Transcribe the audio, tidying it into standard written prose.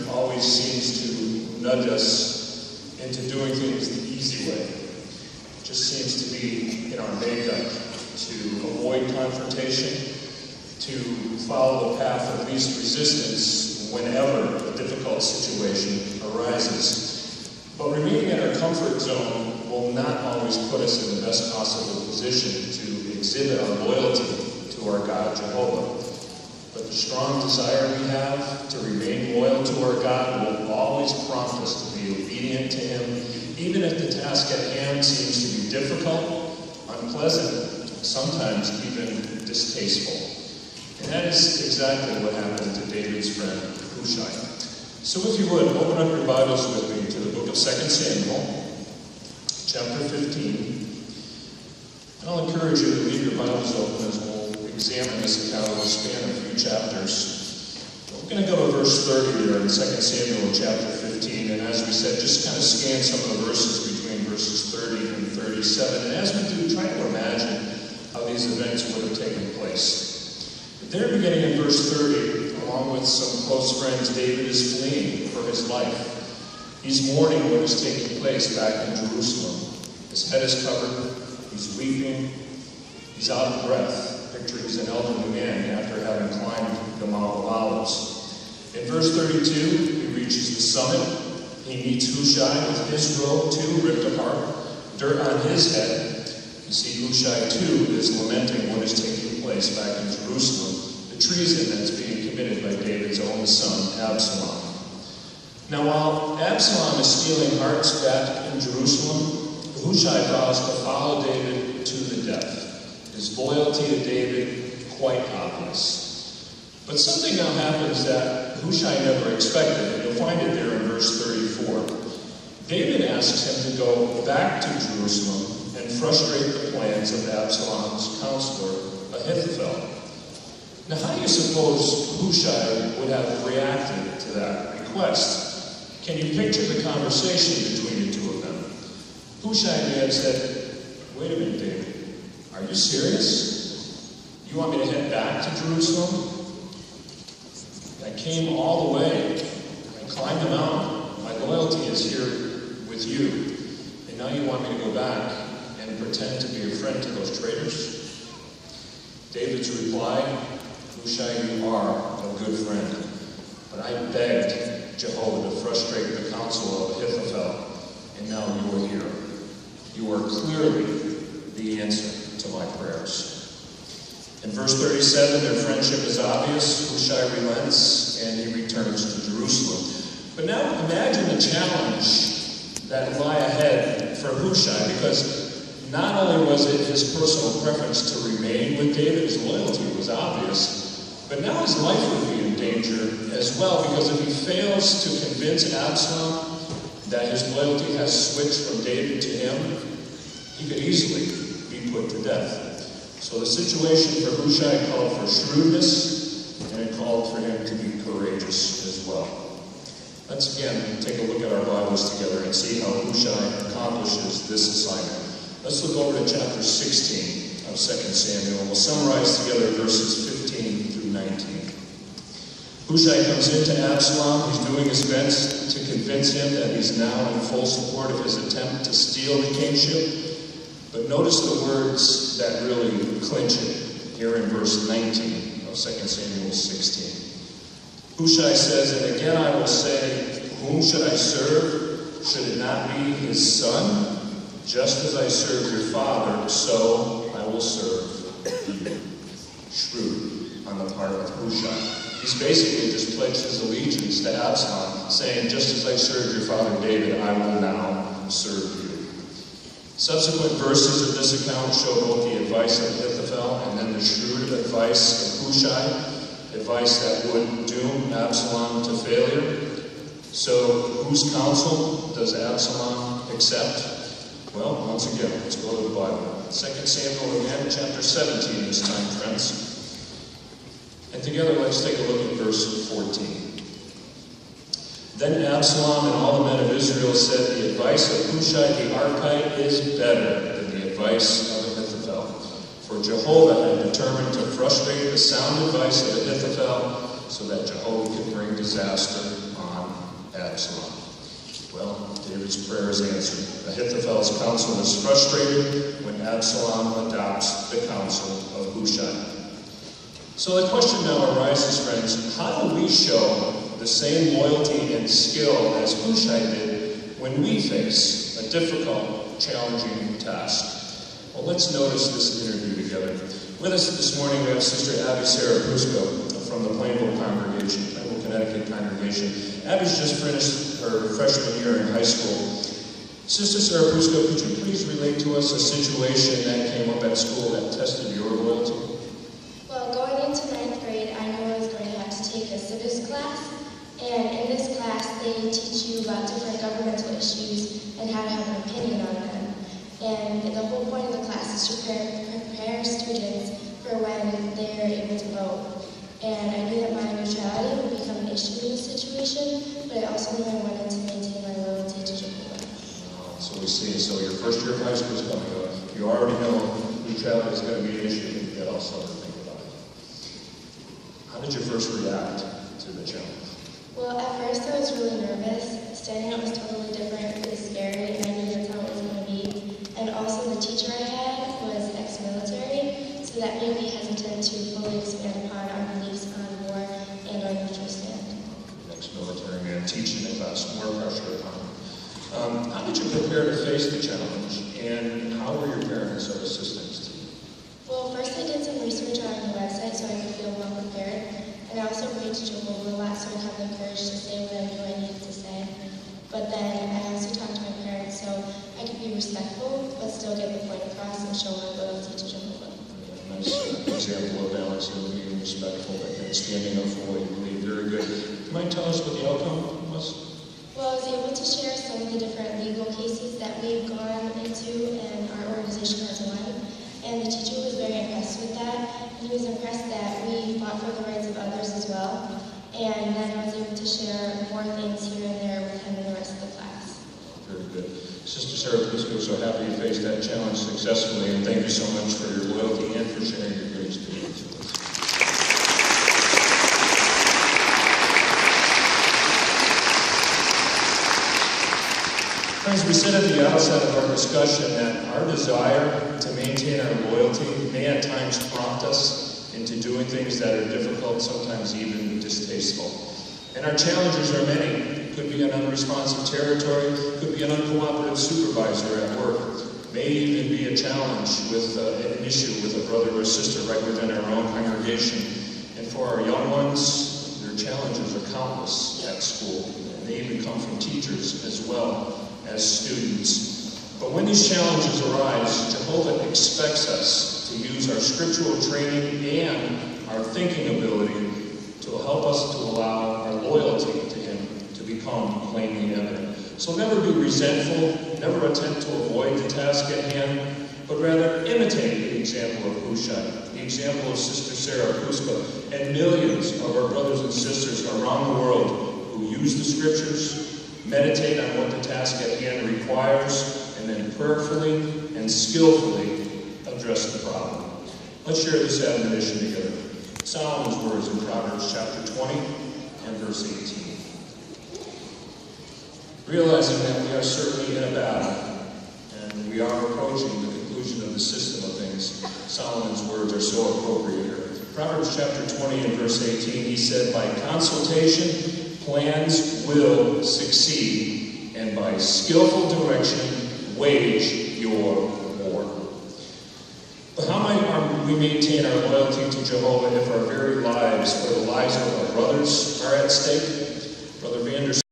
Always seems to nudge us into doing things the easy way. It just seems to be in our makeup to avoid confrontation, to follow the path of least resistance whenever a difficult situation arises. But remaining in our comfort zone will not always put us in the best possible position to exhibit our loyalty to our God, Jehovah. But the strong desire we have to remain loyal to our God will always prompt us to be obedient to Him, even if the task at hand seems to be difficult, unpleasant, sometimes even distasteful. And that is exactly what happened to David's friend Hushai. So if you would, open up your Bibles with me to the book of 2 Samuel, chapter 15. And I'll encourage you to leave your Bibles open as we'll examine this account over the span of a few chapters. We're going to go to verse 30 there in 2 Samuel chapter 15, and as we said, just kind of scan some of the verses between verses 30 and 37. And as we do, try to imagine how these events would have taken place. But there, beginning in verse 30, along with some close friends, David is fleeing for his life. He's mourning what is taking place back in Jerusalem. His head is covered, he's weeping, he's out of breath. Picture he's an elderly man after having climbed the Mount of Olives. In verse 32, he reaches the summit. He meets Hushai with his robe too ripped apart, dirt on his head. You see, Hushai too is lamenting what is taking place back in Jerusalem, the treason that's being committed by David's own son, Absalom. Now, while Absalom is stealing hearts back in Jerusalem, Hushai vows to follow David to the death. His loyalty to David, quite obvious. But something now happens that Hushai never expected, and you'll find it there in verse 34. David asks him to go back to Jerusalem and frustrate the plans of Absalom's counselor, Ahithophel. Now, how do you suppose Hushai would have reacted to that request? Can you picture the conversation between the two of them? Hushai may have said, "Wait a minute, David. Are you serious? You want me to head back to Jerusalem? I came all the way. I climbed the mountain. My loyalty is here with you. And now you want me to go back and pretend to be a friend to those traitors?" David's reply, "Hushai, you are a good friend. But I begged Jehovah to frustrate the counsel of Ahithophel, and now you are here. You are clearly the answer to my prayers." In verse 37, their friendship is obvious. Hushai relents, and he returns to Jerusalem. But now imagine the challenge that lie ahead for Hushai, because not only was it his personal preference to remain with David, his loyalty was obvious, but now his life would be in danger as well, because if he fails to convince Absalom that his loyalty has switched from David to him, he could easily be put to death. So the situation for Hushai called for shrewdness, and it called for him to be courageous as well. Let's again take a look at our Bibles together and see how Hushai accomplishes this assignment. Let's look over to chapter 16 of 2 Samuel, and we'll summarize together verses 15 through 19. Hushai comes into Absalom. He's doing his best to convince him that he's now in full support of his attempt to steal the kingship. But notice the words that really clinch it here in verse 19 of 2 Samuel 16. Hushai says, "And again I will say, whom should I serve? Should it not be his son? Just as I served your father, so I will serve you." Shrewd on the part of Hushai. He's basically just pledged his allegiance to Absalom, saying, just as I served your father David, I will now serve you. Subsequent verses of this account show both the advice of Ahithophel and then the shrewd advice of Hushai, advice that would doom Absalom to failure. So, whose counsel does Absalom accept? Well, once again, let's go to the Bible. 2 Samuel again, chapter 17 this time, friends. And together, let's take a look at verse 14. Then Absalom and all the men of Israel said, "The advice of Hushai the Archite is better than the advice of Ahithophel." For Jehovah had determined to frustrate the sound advice of Ahithophel so that Jehovah could bring disaster Absalom. Well, David's prayer is answered. Ahithophel's counsel is frustrated when Absalom adopts the counsel of Hushai. So the question now arises, friends, how do we show the same loyalty and skill as Hushai did when we face a difficult, challenging task? Well, let's notice this interview together. With us this morning we have Sister Abby Sarah Pusco from the Plainville Connecticut congregation. Abby's just finished her freshman year in high school. Sister Sarah Pusco, could you please relate to us a situation that came up at school that tested your loyalty? Well, going into 9th grade, I knew I was going to have to take a civics class, and in this class they teach you about different governmental issues and how to have an opinion on them. And the whole point of the class is to prepare students for when they're able to vote. And I knew that my neutrality would become an issue in this situation, but I also knew I wanted to maintain my loyalty to Jehovah. So we see, so your first year of high school is coming up. You already know neutrality is going to be an issue, but you got also to think about it. How did you first react to the challenge? Well, at first I was really nervous. Standing up was totally different, really scary, and I knew that's how it was going to be. And also the teacher I had was ex-military, so that made me hesitant to fully expand upon our beliefs on war and our neutral stand. Ex-military man teaching the class, more pressure upon him. How did you prepare to face the challenge, and how were your parents of assistance to you? Well, first I did some research on the website so I could feel well prepared, and I also prayed to Jehovah a lot so I'd have the courage to say what I knew I needed to say. But then I also talked to my parents so I could be respectful, but still get the point across and show my loyalty to Jehovah. Nice example of balance of being respectful and standing up for what you believe. Very good. Do you mind telling us what the outcome was? Well, I was able to share some of the different legal cases that we've gone into and our organization has won. And the teacher was very impressed with that. He was impressed that we fought for the rights of others as well. And then I was able to share more things here and there with him and the rest of the class. Very good. Sister Sarah, please go. So happy you faced that challenge successfully, and thank you so much for your loyalty and for sharing your great experience with us. Friends, we said at the outset of our discussion that our desire to maintain our loyalty may at times prompt us into doing things that are difficult, sometimes even distasteful. And our challenges are many. It could be an unresponsive territory, could be an uncooperative supervisor at work, may even be a challenge with an issue with a brother or sister right within our own congregation. And for our young ones, their challenges are countless at school, and they even come from teachers as well as students. But when these challenges arise, Jehovah expects us to use our scriptural training and our thinking ability to help us to allow our loyalty to Him to become plainly evident. So never be resentful, never attempt to avoid the task at hand, but rather imitate the example of Hushai, the example of Sister Sarah Pusco, and millions of our brothers and sisters around the world who use the scriptures, meditate on what the task at hand requires, and then prayerfully and skillfully address the problem. Let's share this admonition together. Solomon's words in Proverbs chapter 20 and verse 18. Realizing that we are certainly in a battle, and we are approaching the conclusion of the system of things, Solomon's words are so appropriate here. Proverbs chapter 20 and verse 18, he said, "By consultation, plans will succeed, and by skillful direction, wage your war." But how might we maintain our loyalty to Jehovah if our very lives or the lives of our brothers are at stake? Brother Vander